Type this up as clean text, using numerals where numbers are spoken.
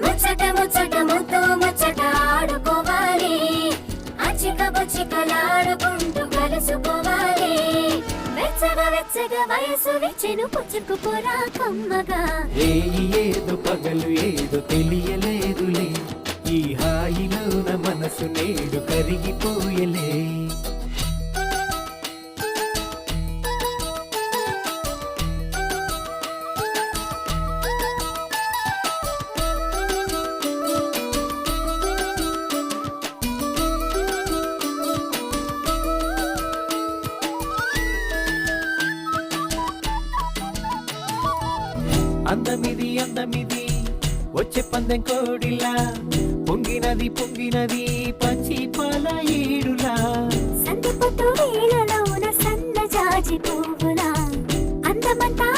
ముచ్చట ముచ్చట ముద్దు ముచ్చట ఆడుకోవాలి, అచిక బుచ్చికలాడుకుంటూ కలుసుకోవాలి. వెచ్చగా వెచ్చగా వయసు విచ్చెను పుచ్చుకుపోరా కమ్మగా. ఏదో పగలు ఏదో తెలియలేదులే, ఈ హాయిలోన మనసు నేడు కరిగిపోయలే. అందమిది అందమిది వచ్చే పందెం కోడిలా, పొంగినది పొంగినది పంచి పాల ఏడులా. సంధి పొట్టు వేళలోన సన్న జాజి పువ్వులా, అందమంతా